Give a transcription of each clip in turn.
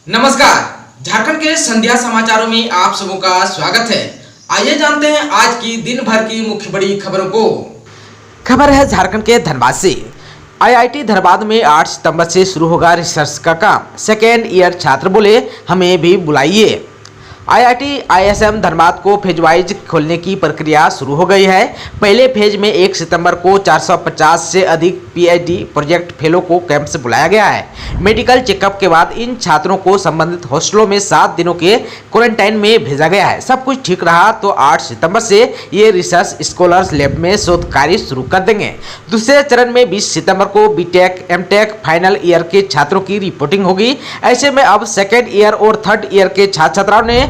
नमस्कार। झारखंड के संध्या समाचारों में आप सबों का स्वागत है। आइए जानते हैं आज की दिन भर की मुख्य बड़ी खबरों को। खबर है झारखंड के धनबाद से। आईआईटी धनबाद में 8 सितंबर से शुरू होगा रिसर्च का काम। सेकेंड ईयर छात्र बोले हमें भी बुलाइए। आईआईटी आईएसएम धनबाद को फेज वाइज खोलने की प्रक्रिया शुरू हो गई है। पहले फेज में 1 सितंबर को 450 से अधिक पीएचडी प्रोजेक्ट फेलो को कैंप से बुलाया गया है। मेडिकल चेकअप के बाद इन छात्रों को संबंधित हॉस्टलों में 7 दिनों के क्वारंटाइन में भेजा गया है। सब कुछ ठीक रहा तो 8 सितंबर से ये रिसर्च स्कॉलर्स लैब में शोध कार्य शुरू कर देंगे। दूसरे चरण में 20 सितंबर को बीटेक एमटेक फाइनल ईयर के छात्रों की रिपोर्टिंग होगी। ऐसे में अब सेकेंड ईयर और थर्ड ईयर के छात्र छात्राओं ने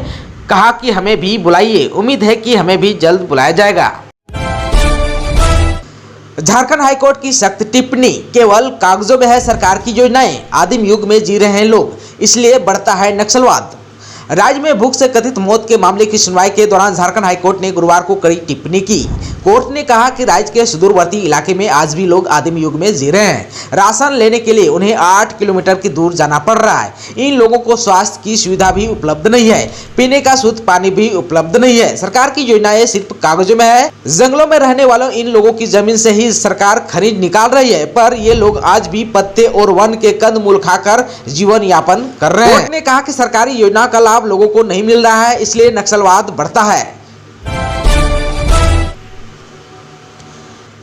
कहा कि हमें भी बुलाइए। उम्मीद है कि हमें भी जल्द बुलाया जाएगा। झारखंड हाईकोर्ट की सख्त टिप्पणी, केवल कागजों में है सरकार की योजनाएं। आदिम युग में जी रहे हैं लोग, इसलिए बढ़ता है नक्सलवाद। राज्य में भूख से कथित मौत के मामले की सुनवाई के दौरान झारखंड हाईकोर्ट ने गुरुवार को कड़ी टिप्पणी की। कोर्ट ने कहा कि राज्य के सुदूरवर्ती इलाके में आज भी लोग आदिम युग में जी रहे हैं। राशन लेने के लिए उन्हें 8 किलोमीटर की दूर जाना पड़ रहा है। इन लोगों को स्वास्थ्य की सुविधा भी उपलब्ध नहीं है, पीने का शुद्ध पानी भी उपलब्ध नहीं है। सरकार की योजनाएं सिर्फ कागजों में है। जंगलों में रहने वालों इन लोगों की जमीन से ही सरकार खरीद निकाल रही है, पर ये लोग आज भी पत्ते और वन के कंदमूल खाकर जीवन यापन कर रहे हैं। कोर्ट ने कहा कि सरकारी योजना का लाभ लोगों को नहीं मिल रहा है, इसलिए नक्सलवाद बढ़ता है।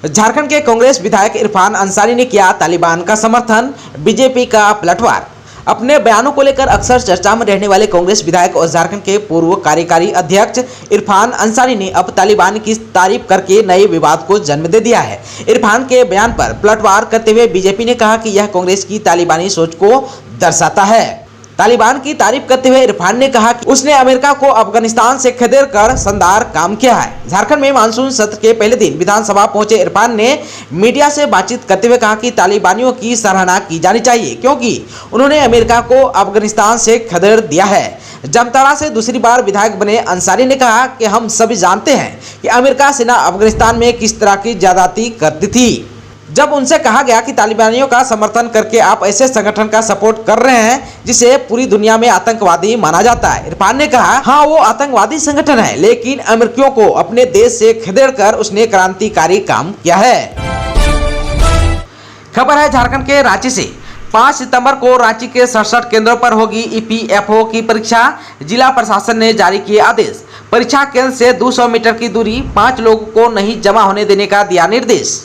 झारखंड के कांग्रेस विधायक इरफान अंसारी ने किया तालिबान का समर्थन, बीजेपी का पलटवार। अपने बयानों को लेकर अक्सर चर्चा में रहने वाले कांग्रेस विधायक और झारखंड के पूर्व कार्यकारी अध्यक्ष इरफान अंसारी ने अब तालिबान की तारीफ करके नए विवाद को जन्म दे दिया है। इरफान के बयान पर पलटवार करते हुए बीजेपी ने कहा कि यह कांग्रेस की तालिबानी सोच को दर्शाता है। तालिबान की तारीफ करते हुए इरफान ने कहा कि उसने अमेरिका को अफगानिस्तान से खदेड़ कर शानदार काम किया है। झारखंड में मानसून सत्र के पहले दिन विधानसभा पहुंचे इरफान ने मीडिया से बातचीत करते हुए कहा कि तालिबानियों की सराहना की जानी चाहिए, क्योंकि उन्होंने अमेरिका को अफगानिस्तान से खदेड़ दिया है। जामताड़ा से दूसरी बार विधायक बने अंसारी ने कहा कि हम सभी जानते हैं कि अमेरिका सेना अफगानिस्तान में किस तरह की ज्यादती करती थी। जब उनसे कहा गया कि तालिबानियों का समर्थन करके आप ऐसे संगठन का सपोर्ट कर रहे हैं जिसे पूरी दुनिया में आतंकवादी माना जाता है, इरफान ने कहा हाँ वो आतंकवादी संगठन है, लेकिन अमेरिकियों को अपने देश से खदेड़कर उसने क्रांतिकारी काम किया है। खबर है झारखंड के रांची से। 5 सितंबर को रांची के 67 केंद्रों पर होगी ईपीएफओ की परीक्षा। जिला प्रशासन ने जारी किए आदेश। परीक्षा केंद्र से 200 मीटर की दूरी 5 लोगों को नहीं जमा होने देने का दिया निर्देश।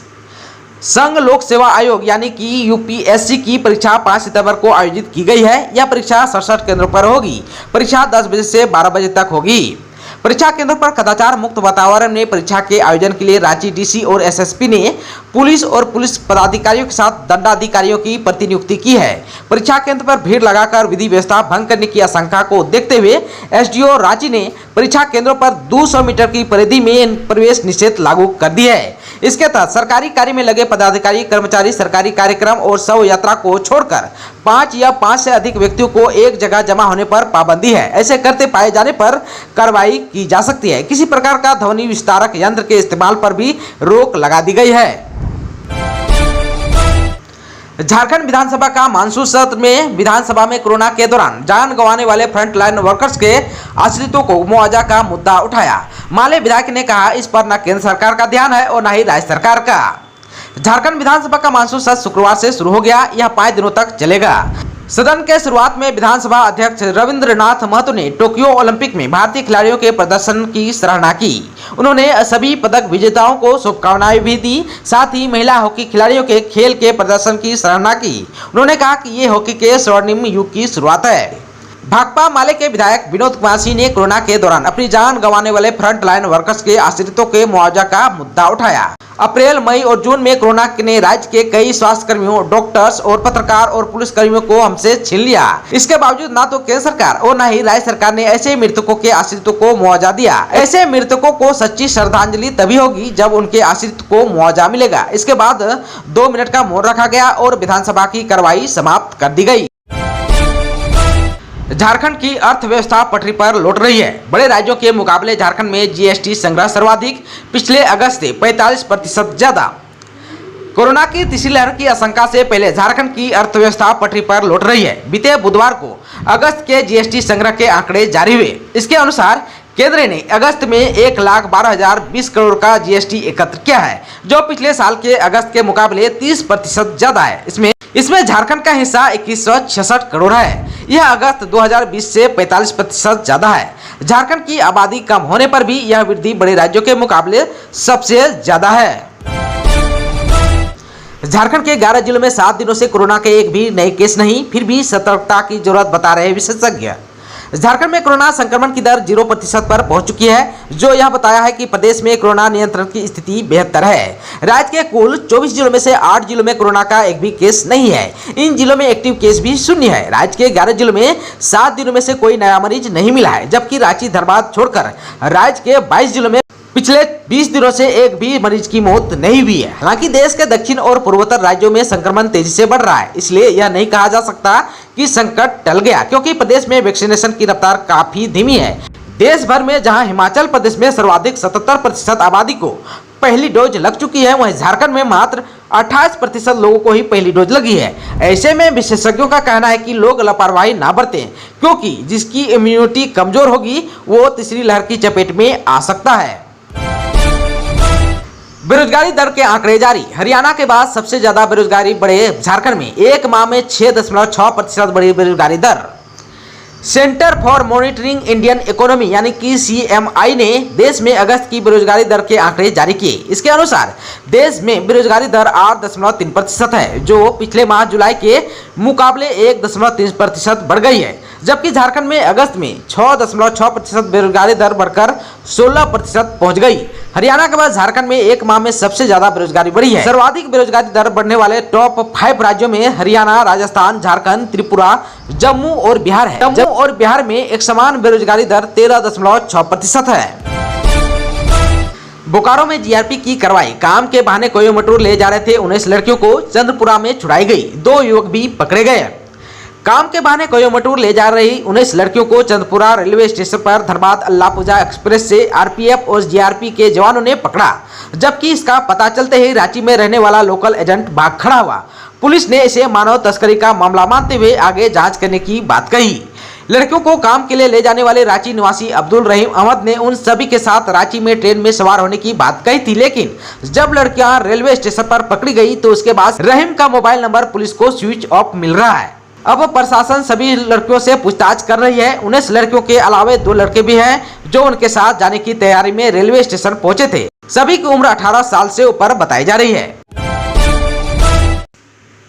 संघ लोक सेवा आयोग यानी कि यूपीएससी की परीक्षा 5 सितंबर को आयोजित की गई है। यह परीक्षा 67 केंद्रों पर होगी। परीक्षा 10 बजे से 12 बजे तक होगी। परीक्षा केंद्र पर कदाचार मुक्त वातावरण में परीक्षा के आयोजन के लिए रांची डीसी और एसएसपी ने पुलिस और पुलिस पदाधिकारियों के साथ दंडाधिकारियों की प्रतिनियुक्ति की है। परीक्षा केंद्र पर भीड़ लगाकर विधि व्यवस्था भंग करने की आशंका को देखते हुए एसडीओ रांची ने परीक्षा केंद्रों पर 200 मीटर की परिधि में प्रवेश निषेध लागू कर दी है। इसके तहत सरकारी कार्य में लगे पदाधिकारी कर्मचारी सरकारी कार्यक्रम और शव यात्रा को छोड़कर 5 या 5 से अधिक व्यक्तियों को एक जगह जमा होने पर पाबंदी है। ऐसे करते पाए जाने पर कार्रवाई की जा सकती है। किसी प्रकार का ध्वनि विस्तारक यंत्र के इस्तेमाल पर भी रोक लगा दी गई है। झारखंड विधानसभा का मानसून सत्र में विधानसभा में कोरोना के दौरान जान गंवाने वाले फ्रंटलाइन वर्कर्स के आश्रितों को मुआवजा का मुद्दा उठाया। माले विधायक ने कहा इस पर न केंद्र सरकार का ध्यान है और न ही राज्य सरकार का। झारखंड विधानसभा का मानसून सत्र शुक्रवार से शुरू हो गया। यह 5 दिनों तक चलेगा। सदन के शुरुआत में विधानसभा अध्यक्ष रविंद्रनाथ महतो ने टोक्यो ओलंपिक में भारतीय खिलाड़ियों के प्रदर्शन की सराहना की। उन्होंने सभी पदक विजेताओं को शुभकामनाएं भी दी। साथ ही महिला हॉकी खिलाड़ियों के खेल के प्रदर्शन की सराहना की। उन्होंने कहा कि ये हॉकी के स्वर्णिम युग की शुरुआत है। भाकपा माले के विधायक विनोद कुमार सिंह ने कोरोना के दौरान अपनी जान गंवाने वाले फ्रंट लाइन वर्कर्स के आश्रितों के मुआवजा का मुद्दा उठाया। अप्रैल, मई और जून में कोरोना ने राज्य के कई स्वास्थ्य कर्मियों, डॉक्टर्स और पत्रकार और पुलिस कर्मियों को हमसे छीन लिया। इसके बावजूद न तो केंद्र सरकार और न ही राज्य सरकार ने ऐसे मृतकों के आश्रितों को मुआवजा दिया। ऐसे मृतकों को सच्ची श्रद्धांजलि तभी होगी जब उनके आश्रित को मुआवजा मिलेगा। इसके बाद 2 मिनट का मौन रखा गया और विधानसभा की कार्रवाई समाप्त कर दी गई। झारखंड की अर्थव्यवस्था पटरी पर लौट रही है। बड़े राज्यों के मुकाबले झारखंड में जीएसटी संग्रह सर्वाधिक, पिछले अगस्त से 45% ज्यादा। कोरोना की तीसरी लहर की आशंका से पहले झारखंड की अर्थव्यवस्था पटरी पर लौट रही है। बीते बुधवार को अगस्त के जीएसटी संग्रह के आंकड़े जारी हुए। इसके अनुसार केंद्र ने अगस्त में 1,12,020 करोड़ का जीएसटी एकत्र किया है, जो पिछले साल के अगस्त के मुकाबले 30% ज्यादा है। इसमें झारखंड का हिस्सा 2166 करोड़ है। यह अगस्त 2020 से 45% ज्यादा है। झारखंड की आबादी कम होने पर भी यह वृद्धि बड़े राज्यों के मुकाबले सबसे ज्यादा है। झारखंड के 11 जिलों में 7 दिनों से कोरोना के एक भी नए केस नहीं, फिर भी सतर्कता की जरूरत बता रहे विशेषज्ञ। झारखंड में कोरोना संक्रमण की दर 0% पर पहुंच चुकी है, जो यह बताया है कि प्रदेश में कोरोना नियंत्रण की स्थिति बेहतर है। राज्य के कुल 24 जिलों में से 8 जिलों में कोरोना का एक भी केस नहीं है। इन जिलों में एक्टिव केस भी शून्य है। राज्य के 11 जिलों में 7 दिनों में से कोई नया मरीज नहीं मिला है, जबकि रांची धनबाद छोड़कर राज्य के 22 जिलों में पिछले 20 दिनों से एक भी मरीज की मौत नहीं हुई है। हालांकि देश के दक्षिण और पूर्वोत्तर राज्यों में संक्रमण तेजी से बढ़ रहा है, इसलिए यह नहीं कहा जा सकता कि संकट टल गया, क्योंकि प्रदेश में वैक्सीनेशन की रफ्तार काफी धीमी है। देश भर में जहां हिमाचल प्रदेश में सर्वाधिक 77% आबादी को पहली डोज लग चुकी है, वहीं झारखंड में मात्र 28% लोगों को ही पहली डोज लगी है। ऐसे में विशेषज्ञों का कहना है कि लोग लापरवाही ना बरतें, क्योंकि जिसकी इम्यूनिटी कमजोर होगी वो तीसरी लहर की चपेट में आ सकता है। बेरोजगारी दर के आंकड़े जारी। हरियाणा के बाद सबसे ज्यादा बेरोजगारी बढ़े झारखंड में। एक माह में 6.6% बढ़ी बेरोजगारी दर। Centre for monitoring Indian economy यानी कि सीएमआई ने देश में अगस्त की बेरोजगारी दर के आंकड़े जारी किए। इसके अनुसार देश में बेरोजगारी दर 8.3% है, जो पिछले माह जुलाई के मुकाबले 1.3% बढ़ गई है। जबकि झारखंड में अगस्त में 6.6% बेरोजगारी दर बढ़कर 16% पहुंच गई। हरियाणा के बाद झारखंड में एक माह में सबसे ज्यादा बेरोजगारी बढ़ी है। सर्वाधिक बेरोजगारी दर बढ़ने वाले टॉप 5 राज्यों में हरियाणा, राजस्थान, झारखंड, त्रिपुरा, जम्मू और बिहार है। जम्मू और बिहार में एक समान बेरोजगारी दर 13.6% है। बोकारो में जीआरपी की कार्रवाई। काम के बहाने कोयम्बटूर ले जा रहे थे 19 लड़कियों को चंद्रपुरा में छुड़ाई गई। 2 युवक भी पकड़े गए। काम के बहाने कोयम्बटूर ले जा रही 19 लड़कियों को चंद्रपुरा रेलवे स्टेशन पर धनबाद अल्लापूजा एक्सप्रेस से आरपीएफ और जीआरपी के जवानों ने पकड़ा, जबकि इसका पता चलते ही रांची में रहने वाला लोकल एजेंट भाग खड़ा हुआ। पुलिस ने इसे मानव तस्करी का मामला मानते हुए आगे जांच करने की बात कही। लड़कियों को काम के लिए ले जाने वाले रांची निवासी अब्दुल रहीम अहमद ने उन सभी के साथ रांची में ट्रेन में सवार होने की बात कही थी, लेकिन जब लड़कियां रेलवे स्टेशन पर पकड़ी गई तो उसके बाद रहीम का मोबाइल नंबर पुलिस को स्विच ऑफ मिल रहा है। अब प्रशासन सभी लड़कियों से पूछताछ कर रही है। 19 लड़कियों के अलावा 2 लड़के भी हैं जो उनके साथ जाने की तैयारी में रेलवे स्टेशन पहुंचे थे। सभी की उम्र 18 साल से ऊपर बताई जा रही है।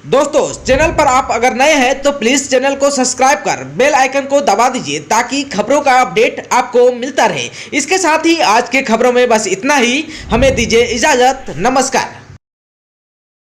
दोस्तों, चैनल पर आप अगर नए हैं तो प्लीज चैनल को सब्सक्राइब कर बेल आइकन को दबा दीजिए, ताकि खबरों का अपडेट आपको मिलता रहे। इसके साथ ही आज के खबरों में बस इतना ही। हमें दीजिए इजाजत। नमस्कार।